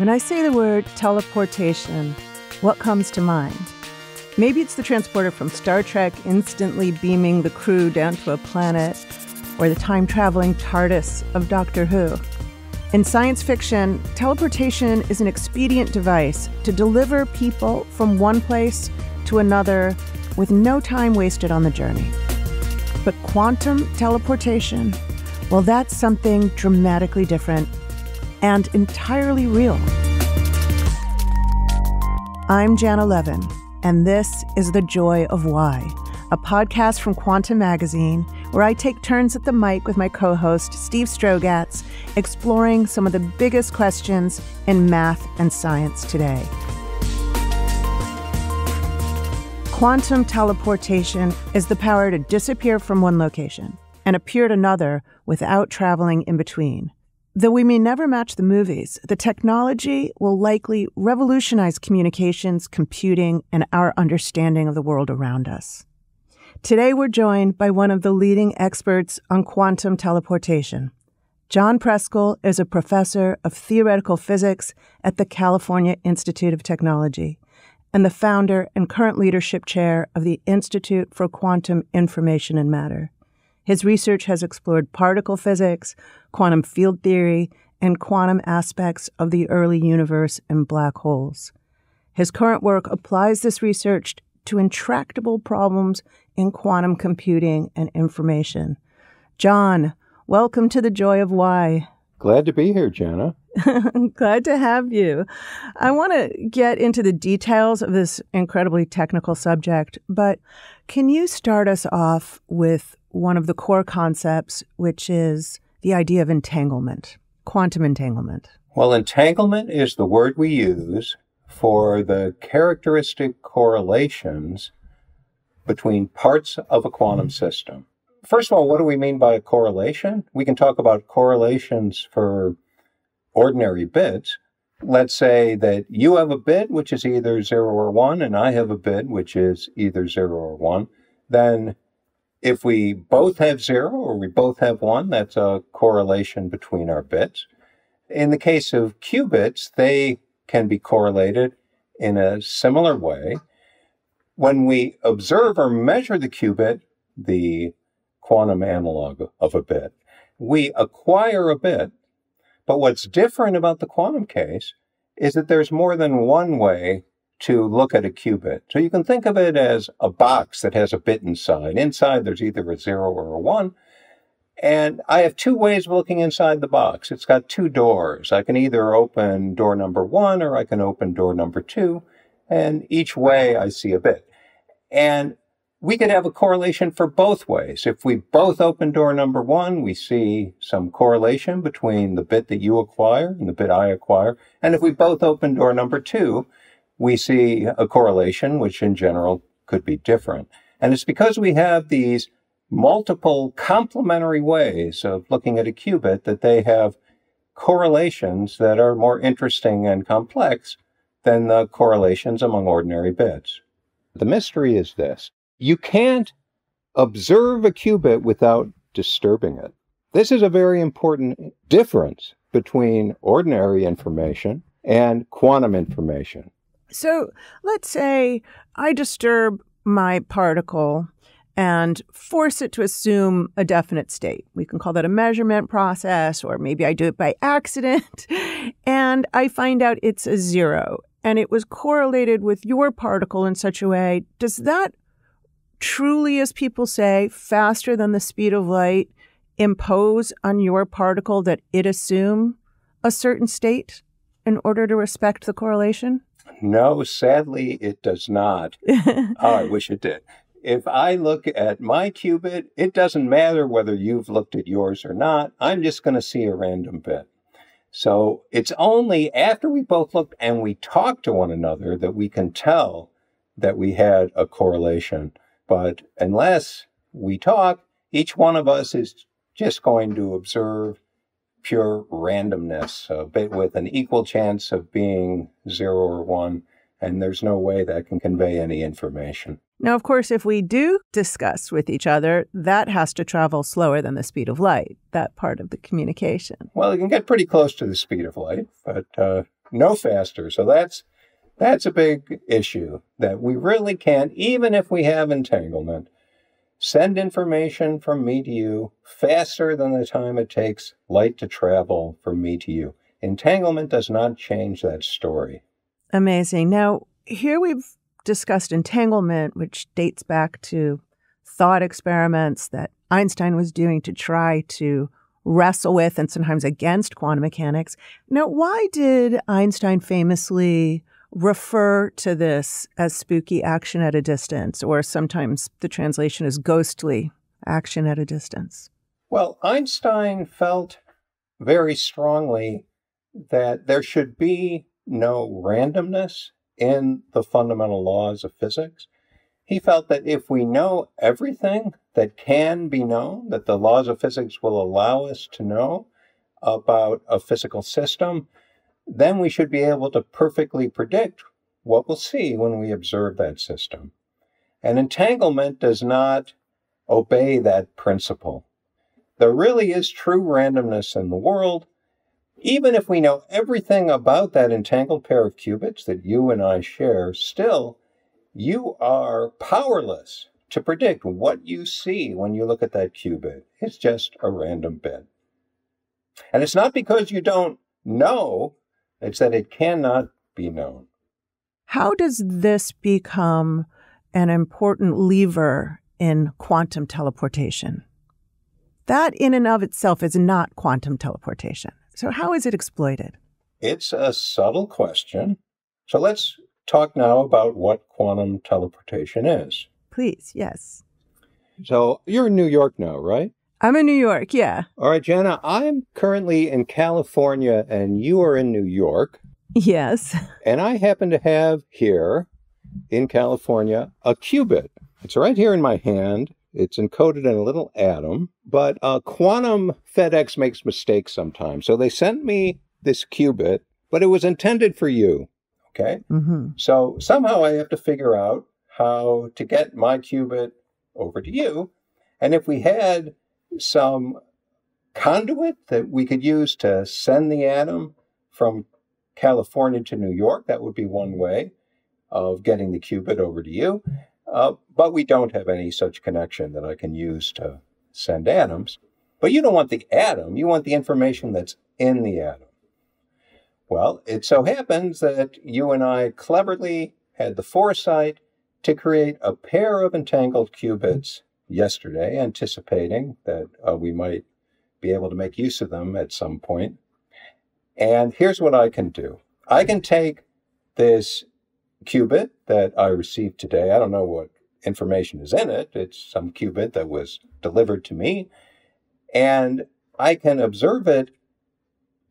When I say the word teleportation, what comes to mind? Maybe it's the transporter from Star Trek instantly beaming the crew down to a planet, or the time-traveling TARDIS of Doctor Who. In science fiction, teleportation is an expedient device to deliver people from one place to another with no time wasted on the journey. But quantum teleportation, well, that's something dramatically different and entirely real. I'm Janna Levin, and this is The Joy of Why, a podcast from Quanta Magazine where I take turns at the mic with my co-host, Steven Strogatz, exploring some of the biggest questions in math and science today. Quantum teleportation is the power to disappear from one location and appear at another without traveling in between. Though we may never match the movies, the technology will likely revolutionize communications, computing, and our understanding of the world around us. Today, we're joined by one of the leading experts on quantum teleportation. John Preskill is a professor of theoretical physics at the California Institute of Technology and the founder and current leadership chair of the Institute for Quantum Information and Matter. His research has explored particle physics, quantum field theory, and quantum aspects of the early universe and black holes. His current work applies this research to intractable problems in quantum computing and information. John, welcome to The Joy of Why. Glad to be here, Janna. Glad to have you. I want to get into the details of this incredibly technical subject, but can you start us off with one of the core concepts, which is the idea of entanglement, quantum entanglement? Well, entanglement is the word we use for the characteristic correlations between parts of a quantum system. First of all, what do we mean by a correlation? We can talk about correlations for ordinary bits. Let's say that you have a bit which is either 0 or 1, and I have a bit which is either 0 or 1. Then if we both have 0 or we both have 1, that's a correlation between our bits. In the case of qubits, they can be correlated in a similar way. When we observe or measure the qubit, the quantum analog of a bit, we acquire a bit. But what's different about the quantum case is that there's more than one way to look at a qubit. So you can think of it as a box that has a bit inside. Inside, there's either a 0 or a 1. And I have two ways of looking inside the box. It's got two doors. I can either open door number 1 or I can open door number 2. And each way I see a bit. And we could have a correlation for both ways. If we both open door number 1, we see some correlation between the bit that you acquire and the bit I acquire. And if we both open door number 2, we see a correlation, which in general could be different. And it's because we have these multiple complementary ways of looking at a qubit that they have correlations that are more interesting and complex than the correlations among ordinary bits. The mystery is this. You can't observe a qubit without disturbing it. This is a very important difference between ordinary information and quantum information. So let's say I disturb my particle and force it to assume a definite state. We can call that a measurement process, or maybe I do it by accident, and I find out it's a 0, and it was correlated with your particle in such a way. Does that truly, as people say, faster than the speed of light, impose on your particle that it assume a certain state in order to respect the correlation? No, sadly, it does not. Oh, I wish it did. If I look at my qubit, it doesn't matter whether you've looked at yours or not. I'm just going to see a random bit. So it's only after we both looked and we talked to one another that we can tell that we had a correlation. But unless we talk, each one of us is just going to observe pure randomness, a bit with an equal chance of being 0 or 1, and there's no way that can convey any information. Now, of course, if we do discuss with each other, that has to travel slower than the speed of light, that part of the communication. Well, it can get pretty close to the speed of light, but no faster. So that's a big issue, that we really can't, even if we have entanglement, send information from me to you faster than the time it takes light to travel from me to you. Entanglement does not change that story. Amazing. Now, here we've discussed entanglement, which dates back to thought experiments that Einstein was doing to try to wrestle with and sometimes against quantum mechanics. Now, why did Einstein famously refer to this as spooky action at a distance, or sometimes the translation is ghostly action at a distance? Well, Einstein felt very strongly that there should be no randomness in the fundamental laws of physics. He felt that if we know everything that can be known, that the laws of physics will allow us to know about a physical system, then we should be able to perfectly predict what we'll see when we observe that system. And entanglement does not obey that principle. There really is true randomness in the world. Even if we know everything about that entangled pair of qubits that you and I share, still, you are powerless to predict what you see when you look at that qubit. It's just a random bit. And it's not because you don't know, it's that it cannot be known. How does this become an important lever in quantum teleportation? That in and of itself is not quantum teleportation. So how is it exploited? It's a subtle question. So let's talk now about what quantum teleportation is. Please, yes. So you're in New York now, right? I'm in New York, yeah. All right, Janna, I'm currently in California and you are in New York. Yes. And I happen to have here in California a qubit. It's right here in my hand. It's encoded in a little atom, but quantum FedEx makes mistakes sometimes. So they sent me this qubit, but it was intended for you. Okay? Mm-hmm. So somehow I have to figure out how to get my qubit over to you. And if we had some conduit that we could use to send the atom from California to New York, that would be one way of getting the qubit over to you. But we don't have any such connection that I can use to send atoms. But you don't want the atom, you want the information that's in the atom. Well, it so happens that you and I cleverly had the foresight to create a pair of entangled qubits yesterday, anticipating that we might be able to make use of them at some point. And here's what I can do. I can take this qubit that I received today. I don't know what information is in it. It's some qubit that was delivered to me. And I can observe it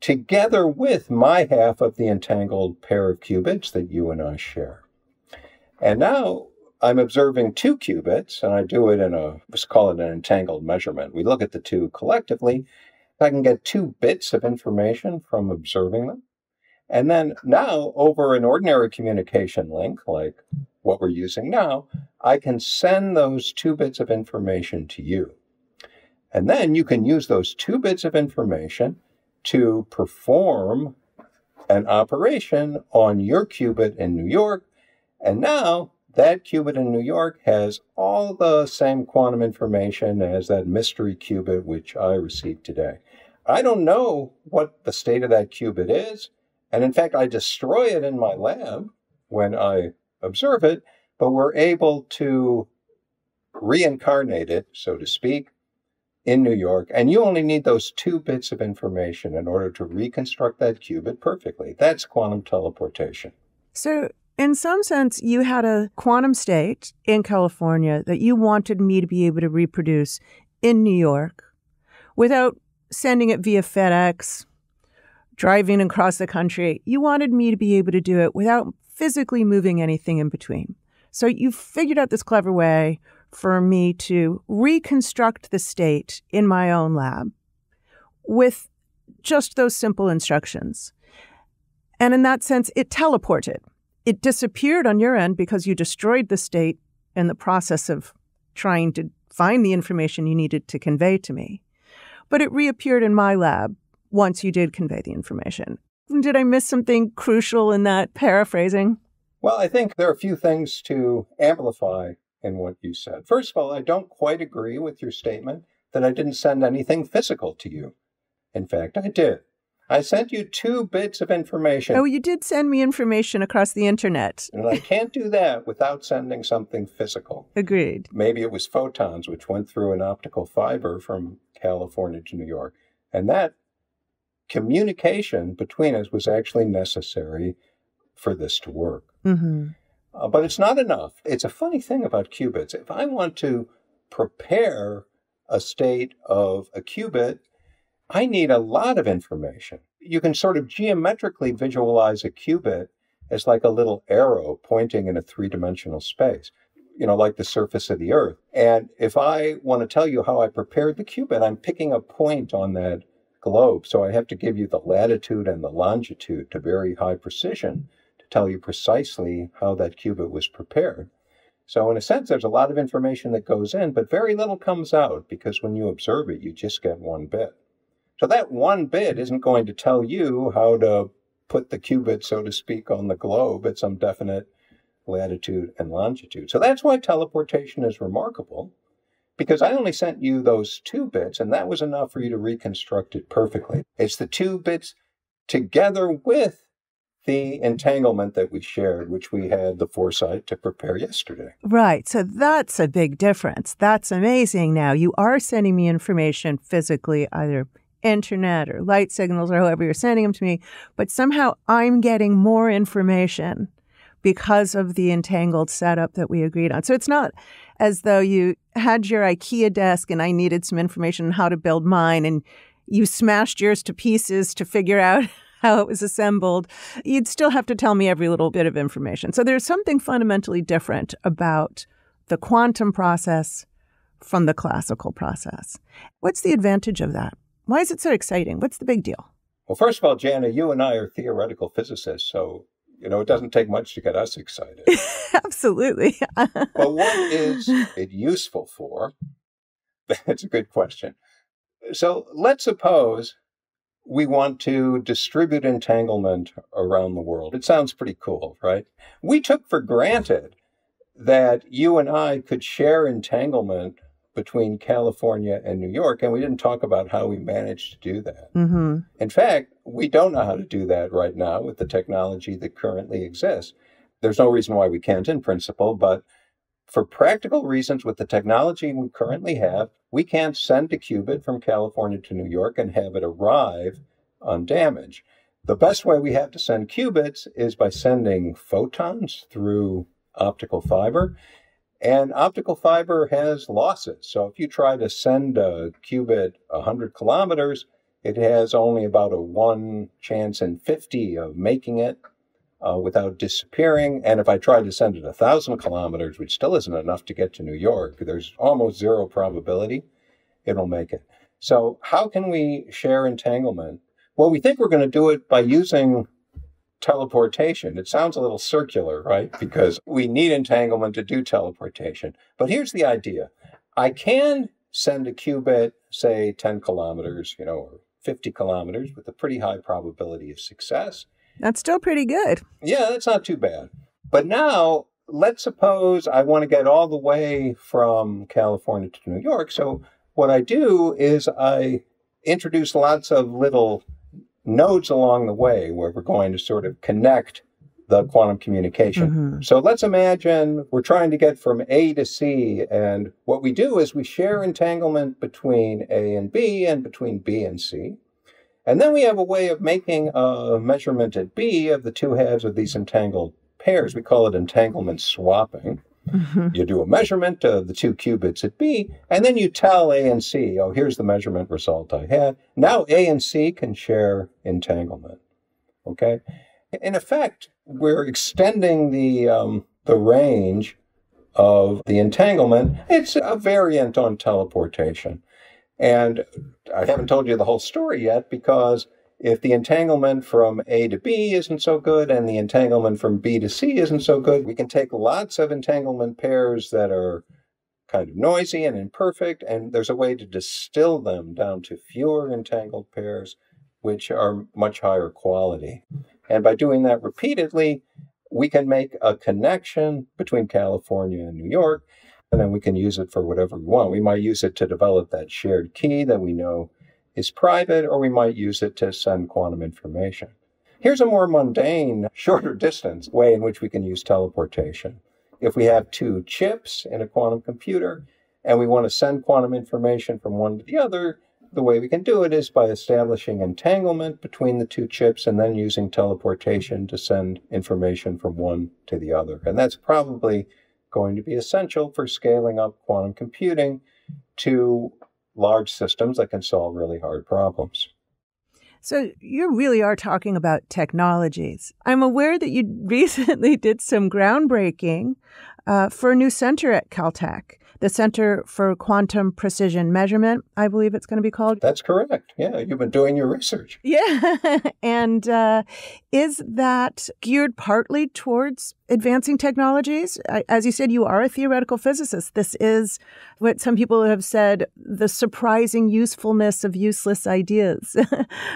together with my half of the entangled pair of qubits that you and I share. And now I'm observing two qubits, and I do it in let's call it an entangled measurement. We look at the two collectively. I can get 2 bits of information from observing them. And then now, over an ordinary communication link, like what we're using now, I can send those 2 bits of information to you. And then you can use those 2 bits of information to perform an operation on your qubit in New York. And now that qubit in New York has all the same quantum information as that mystery qubit which I received today. I don't know what the state of that qubit is. And in fact, I destroy it in my lab when I observe it, but we're able to reincarnate it, so to speak, in New York. And you only need those 2 bits of information in order to reconstruct that qubit perfectly. That's quantum teleportation. So in some sense, you had a quantum state in California that you wanted me to be able to reproduce in New York without sending it via FedEx, driving across the country. You wanted me to be able to do it without physically moving anything in between. So you figured out this clever way for me to reconstruct the state in my own lab with just those simple instructions. And in that sense, it teleported. It disappeared on your end because you destroyed the state in the process of trying to find the information you needed to convey to me. But it reappeared in my lab once you did convey the information. Did I miss something crucial in that paraphrasing? Well, I think there are a few things to amplify in what you said. First of all, I don't quite agree with your statement that I didn't send anything physical to you. In fact, I did. I sent you 2 bits of information. Oh, you did send me information across the internet. And I can't do that without sending something physical. Agreed. Maybe it was photons, which went through an optical fiber from California to New York. And that communication between us was actually necessary for this to work. Mm-hmm. But it's not enough. It's a funny thing about qubits. If I want to prepare a state of a qubit, I need a lot of information. You can sort of geometrically visualize a qubit as like a little arrow pointing in a 3-dimensional space, like the surface of the Earth. And if I want to tell you how I prepared the qubit, I'm picking a point on that globe. So I have to give you the latitude and the longitude to very high precision to tell you precisely how that qubit was prepared. So in a sense, there's a lot of information that goes in, but very little comes out because when you observe it, you just get 1 bit. So that 1 bit isn't going to tell you how to put the qubit, so to speak, on the globe at some definite latitude and longitude. So that's why teleportation is remarkable, because I only sent you those 2 bits, and that was enough for you to reconstruct it perfectly. It's the 2 bits together with the entanglement that we shared, which we had the foresight to prepare yesterday. Right. So that's a big difference. That's amazing. Now, you are sending me information physically, either internet or light signals or however you're sending them to me, but somehow I'm getting more information because of the entangled setup that we agreed on. So it's not as though you had your IKEA desk and I needed some information on how to build mine and you smashed yours to pieces to figure out how it was assembled. You'd still have to tell me every little bit of information. So there's something fundamentally different about the quantum process from the classical process. What's the advantage of that? Why is it so exciting? What's the big deal? Well, first of all, Janna, you and I are theoretical physicists, so, it doesn't take much to get us excited. Absolutely. But what is it useful for? That's a good question. So let's suppose we want to distribute entanglement around the world. It sounds pretty cool, right? We took for granted that you and I could share entanglement between California and New York, and we didn't talk about how we managed to do that. Mm-hmm. In fact, we don't know how to do that right now with the technology that currently exists. There's no reason why we can't in principle, but for practical reasons, with the technology we currently have, we can't send a qubit from California to New York and have it arrive undamaged. The best way we have to send qubits is by sending photons through optical fiber. And optical fiber has losses. So if you try to send a qubit 100 kilometers, it has only about a 1 chance in 50 of making it without disappearing. And if I tried to send it 1,000 kilometers, which still isn't enough to get to New York, there's almost 0 probability it'll make it. So how can we share entanglement? Well, we think we're going to do it by using teleportation. It sounds a little circular, right? Because we need entanglement to do teleportation. But here's the idea. I can send a qubit, say 10 kilometers, or 50 kilometers with a pretty high probability of success. That's still pretty good. Yeah, that's not too bad. But now, let's suppose I want to get all the way from California to New York. So what I do is I introduce lots of little nodes along the way where we're going to sort of connect the quantum communication. Mm-hmm. So let's imagine we're trying to get from A to C, and what we do is we share entanglement between A and B and between B and C. And then we have a way of making a measurement at B of the 2 halves of these entangled pairs. We call it entanglement swapping. Mm-hmm. You do a measurement of the 2 qubits at B, and then you tell A and C, oh, here's the measurement result I had. Now A and C can share entanglement, okay? In effect, we're extending the range of the entanglement. It's a variant on teleportation. And I haven't told you the whole story yet, because if the entanglement from A to B isn't so good and the entanglement from B to C isn't so good, we can take lots of entanglement pairs that are kind of noisy and imperfect, and there's a way to distill them down to fewer entangled pairs which are much higher quality. And by doing that repeatedly, we can make a connection between California and New York, and then we can use it for whatever we want. We might use it to develop that shared key that we know is private, or we might use it to send quantum information. Here's a more mundane, shorter distance way in which we can use teleportation. If we have two chips in a quantum computer and we want to send quantum information from one to the other, the way we can do it is by establishing entanglement between the two chips and then using teleportation to send information from one to the other. And that's probably going to be essential for scaling up quantum computing to large systems that can solve really hard problems. So you really are talking about technologies. I'm aware that you recently did some groundbreaking for a new center at Caltech, the Center for Quantum Precision Measurement, I believe it's going to be called. That's correct. Yeah, you've been doing your research. Yeah. And is that geared partly towards advancing technologies? As you said, you are a theoretical physicist. This is what some people have said, the surprising usefulness of useless ideas.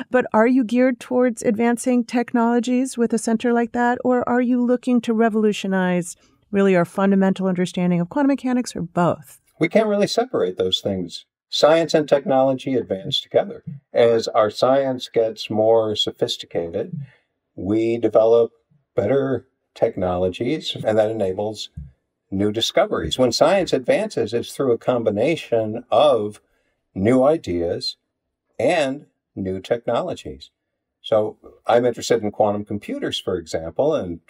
But are you geared towards advancing technologies with a center like that? Or are you looking to revolutionize really our fundamental understanding of quantum mechanics, or both? We can't really separate those things. Science and technology advance together. As our science gets more sophisticated, we develop better technologies, and that enables new discoveries. When science advances, it's through a combination of new ideas and new technologies. So I'm interested in quantum computers, for example, and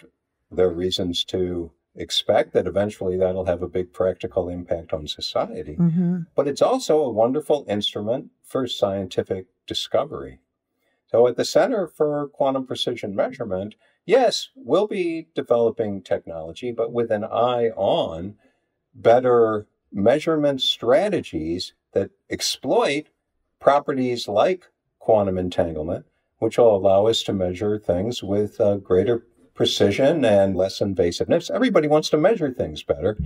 there are reasons to expect that eventually that'll have a big practical impact on society. Mm-hmm. But it's also a wonderful instrument for scientific discovery. So at the Center for Quantum Precision Measurement, yes, we'll be developing technology, but with an eye on better measurement strategies that exploit properties like quantum entanglement, which will allow us to measure things with greater precision and less invasiveness. Everybody wants to measure things better,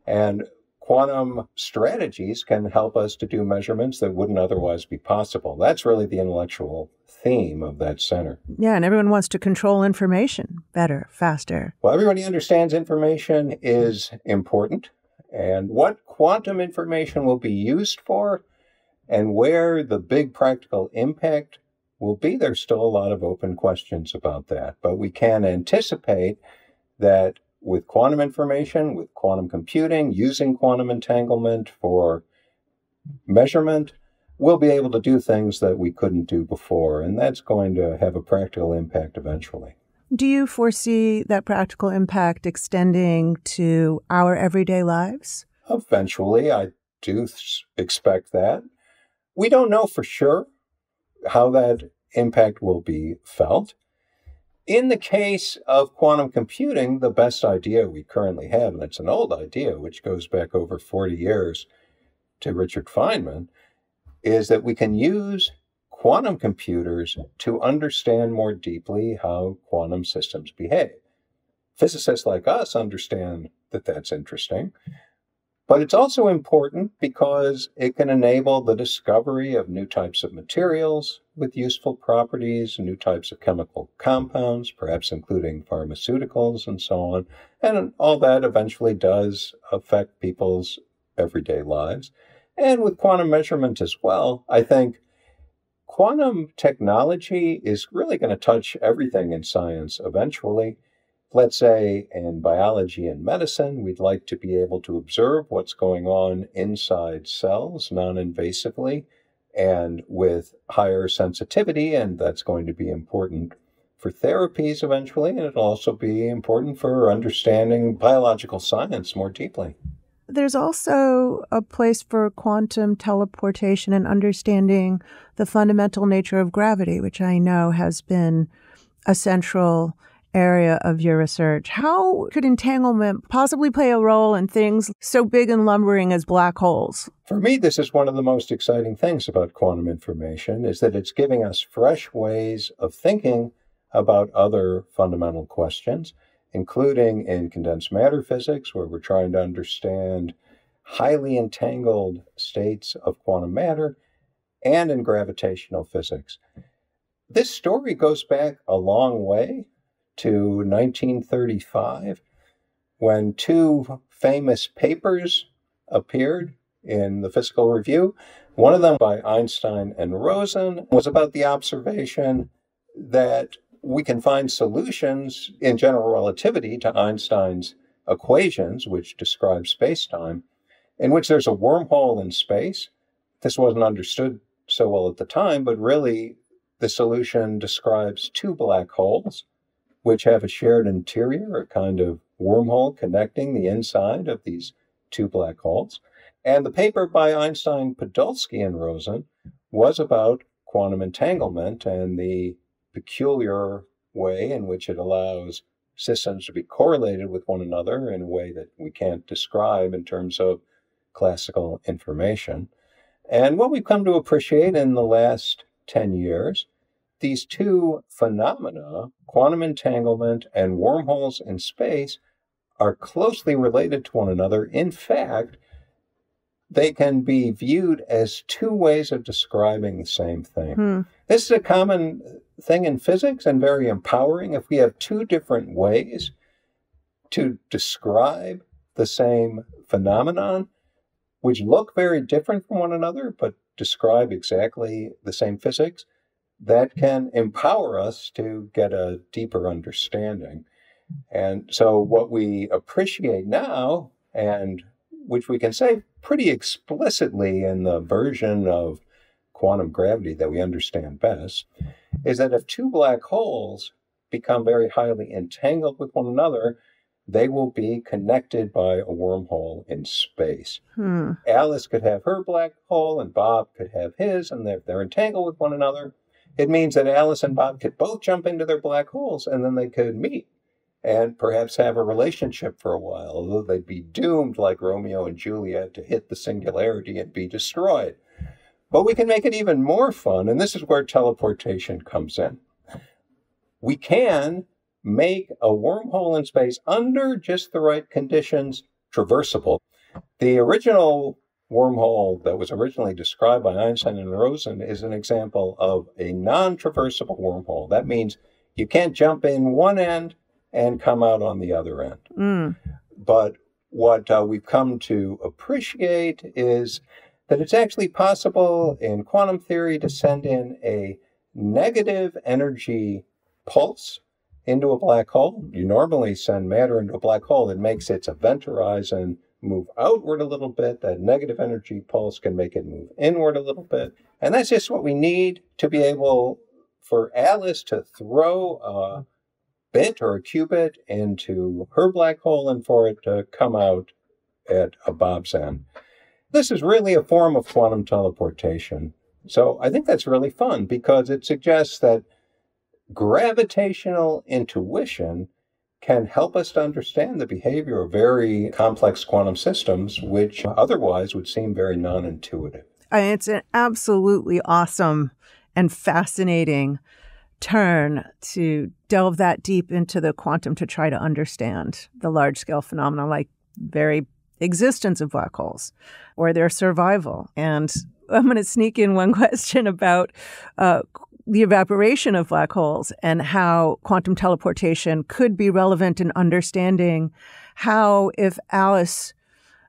and quantum strategies can help us to do measurements that wouldn't otherwise be possible. That's really the intellectual theme of that center. Yeah, and everyone wants to control information better, faster. Well, everybody understands information is important, and what quantum information will be used for and where the big practical impact will be, there's still a lot of open questions about that. But we can anticipate that with quantum information, with quantum computing, using quantum entanglement for measurement, we'll be able to do things that we couldn't do before. And that's going to have a practical impact eventually. Do you foresee that practical impact extending to our everyday lives? Eventually, I do expect that. We don't know for sure how that impact will be felt. In the case of quantum computing, the best idea we currently have, and it's an old idea which goes back over 40 years to Richard Feynman, is that we can use quantum computers to understand more deeply how quantum systems behave. Physicists like us understand that that's interesting. But it's also important because it can enable the discovery of new types of materials with useful properties, new types of chemical compounds, perhaps including pharmaceuticals and so on. And all that eventually does affect people's everyday lives. And with quantum measurement as well, I think quantum technology is really going to touch everything in science eventually. Let's say in biology and medicine, we'd like to be able to observe what's going on inside cells non-invasively and with higher sensitivity, and that's going to be important for therapies eventually, and it'll also be important for understanding biological science more deeply. There's also a place for quantum teleportation and understanding the fundamental nature of gravity, which I know has been a central area of your research. How could entanglement possibly play a role in things so big and lumbering as black holes? For me, this is one of the most exciting things about quantum information, is that it's giving us fresh ways of thinking about other fundamental questions, including in condensed matter physics, where we're trying to understand highly entangled states of quantum matter, and in gravitational physics. This story goes back a long way to 1935, when two famous papers appeared in the Physical Review. One of them by Einstein and Rosen was about the observation that we can find solutions in general relativity to Einstein's equations, which describe space-time, in which there's a wormhole in space. This wasn't understood so well at the time, but really the solution describes two black holes, which have a shared interior, a kind of wormhole connecting the inside of these two black holes. And the paper by Einstein, Podolsky, and Rosen was about quantum entanglement and the peculiar way in which it allows systems to be correlated with one another in a way that we can't describe in terms of classical information. And what we've come to appreciate in the last 10 years, these two phenomena, quantum entanglement and wormholes in space, are closely related to one another. In fact, they can be viewed as two ways of describing the same thing. This is a common thing in physics and very empowering. If we have two different ways to describe the same phenomenon, which look very different from one another, but describe exactly the same physics, that can empower us to get a deeper understanding. And so what we appreciate now, and which we can say pretty explicitly in the version of quantum gravity that we understand best, is that if two black holes become very highly entangled with one another, they will be connected by a wormhole in space. Alice could have her black hole and Bob could have his, and if they're entangled with one another, it means that Alice and Bob could both jump into their black holes and then they could meet and perhaps have a relationship for a while, although they'd be doomed like Romeo and Juliet to hit the singularity and be destroyed. But we can make it even more fun, and this is where teleportation comes in. We can make a wormhole in space under just the right conditions traversable. The original wormhole that was originally described by Einstein and Rosen is an example of a non-traversable wormhole. That means you can't jump in one end and come out on the other end. But what we've come to appreciate is that it's actually possible in quantum theory to send in a negative energy pulse into a black hole. You normally send matter into a black hole. It makes its event horizon move outward a little bit. That negative energy pulse can make it move inward a little bit. And that's just what we need to be able for Alice to throw a bit or a qubit into her black hole and for it to come out at a Bob's end. This is really a form of quantum teleportation. So I think that's really fun because it suggests that gravitational intuition can help us to understand the behavior of very complex quantum systems, which otherwise would seem very non-intuitive. It's an absolutely awesome and fascinating turn to delve that deep into the quantum to try to understand the large-scale phenomena like very existence of black holes or their survival. And I'm going to sneak in one question about the evaporation of black holes and how quantum teleportation could be relevant in understanding how, if Alice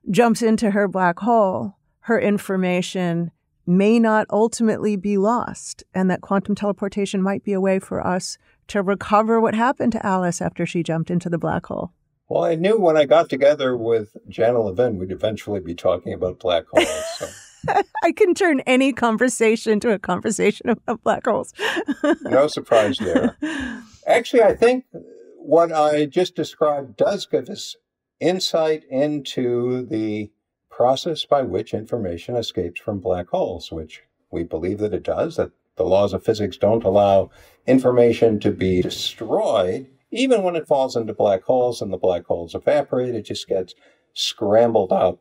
jumps into her black hole, her information may not ultimately be lost, and that quantum teleportation might be a way for us to recover what happened to Alice after she jumped into the black hole. Well, I knew when I got together with Janna Levin, we'd eventually be talking about black holes. So. I can turn any conversation to a conversation about black holes. No surprise there. Actually, I think what I just described does give us insight into the process by which information escapes from black holes, which we believe that it does, that the laws of physics don't allow information to be destroyed. Even when it falls into black holes and the black holes evaporate, it just gets scrambled up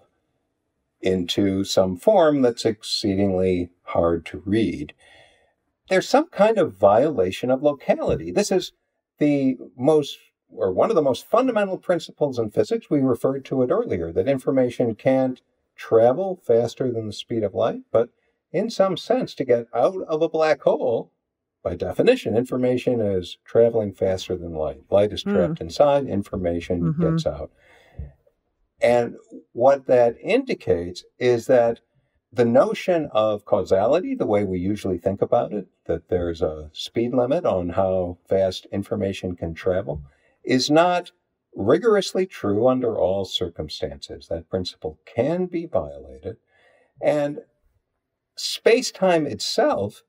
into some form that's exceedingly hard to read. There's some kind of violation of locality. This is one of the most fundamental principles in physics. We referred to it earlier, that information can't travel faster than the speed of light, but in some sense, to get out of a black hole, by definition, information is traveling faster than light. Light is trapped inside, information gets out. And what that indicates is that the notion of causality, the way we usually think about it, that there's a speed limit on how fast information can travel, is not rigorously true under all circumstances. That principle can be violated. And space-time itself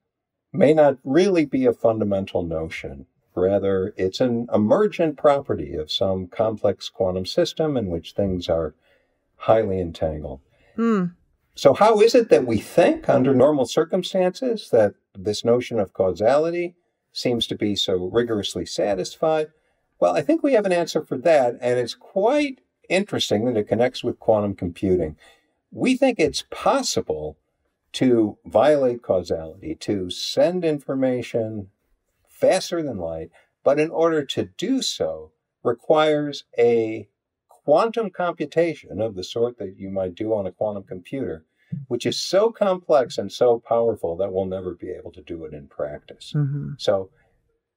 may not really be a fundamental notion. Rather, it's an emergent property of some complex quantum system in which things are highly entangled. So how is it that we think under normal circumstances that this notion of causality seems to be so rigorously satisfied? Well, I think we have an answer for that, and it's quite interesting that it connects with quantum computing. We think it's possible to violate causality, to send information faster than light, but in order to do so requires a quantum computation of the sort that you might do on a quantum computer, which is so complex and so powerful that we'll never be able to do it in practice. So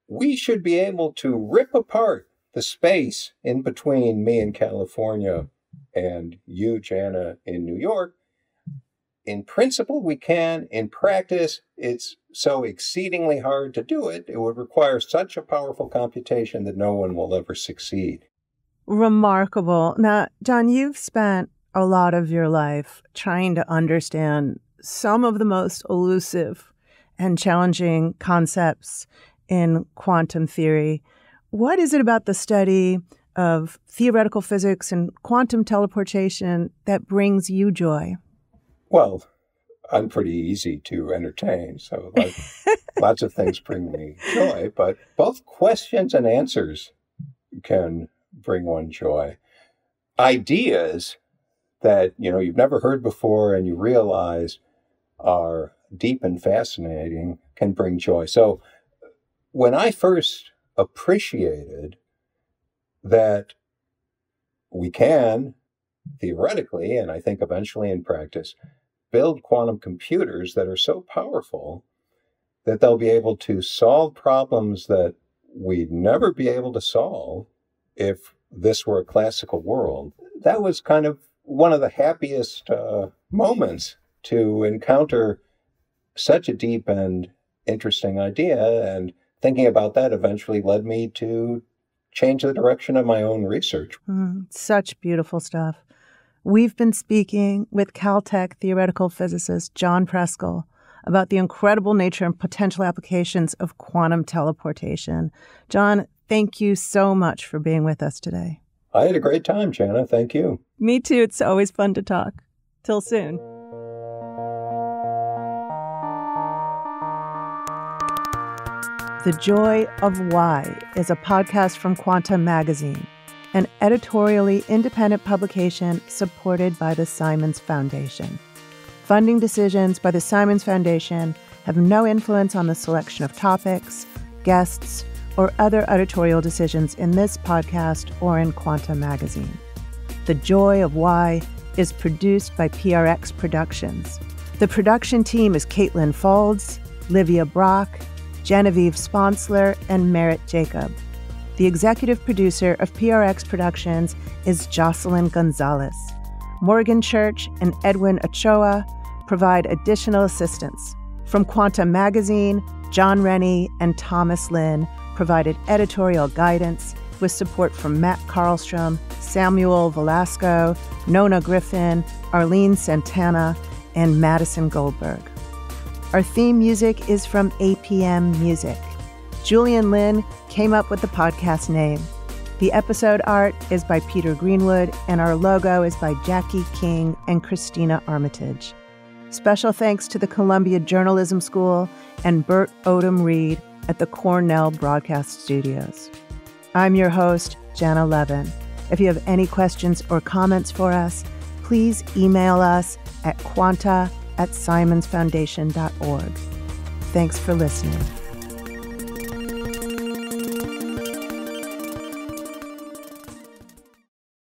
we should be able to rip apart the space in between me in California and you, Janna, in New York. In principle, we can. In practice, it's so exceedingly hard to do it. It would require such a powerful computation that no one will ever succeed. Remarkable. Now, John, you've spent a lot of your life trying to understand some of the most elusive and challenging concepts in quantum theory. What is it about the study of theoretical physics and quantum teleportation that brings you joy? Well, I'm pretty easy to entertain, so lots of things bring me joy, but both questions and answers can bring one joy. Ideas that, you've never heard before and you realize are deep and fascinating can bring joy. So when I first appreciated that we can, theoretically, and I think eventually in practice, build quantum computers that are so powerful that they'll be able to solve problems that we'd never be able to solve if this were a classical world. That was kind of one of the happiest moments to encounter such a deep and interesting idea, and thinking about that eventually led me to change the direction of my own research. Such beautiful stuff. We've been speaking with Caltech theoretical physicist John Preskill about the incredible nature and potential applications of quantum teleportation. John, thank you so much for being with us today. I had a great time, Janna. Thank you. Me too. It's always fun to talk. Till soon. The Joy of Why is a podcast from Quanta Magazine, an editorially independent publication supported by the Simons Foundation. Funding decisions by the Simons Foundation have no influence on the selection of topics, guests, or other editorial decisions in this podcast or in Quanta Magazine. The Joy of Why is produced by PRX Productions. The production team is Caitlin Faulds, Livia Brock, Genevieve Sponsler, and Merritt Jacob. The executive producer of PRX Productions is Jocelyn Gonzalez. Morgan Church and Edwin Ochoa provide additional assistance. From Quanta Magazine, John Rennie and Thomas Lynn provided editorial guidance with support from Matt Karlstrom, Samuel Velasco, Nona Griffin, Arlene Santana, and Madison Goldberg. Our theme music is from APM Music. Julian Lin came up with the podcast name. The episode art is by Peter Greenwood, and our logo is by Jackie King and Christina Armitage. Special thanks to the Columbia Journalism School and Bert Odom Reed at the Cornell Broadcast Studios. I'm your host, Janna Levin. If you have any questions or comments for us, please email us at quanta@simonsfoundation.org. Thanks for listening.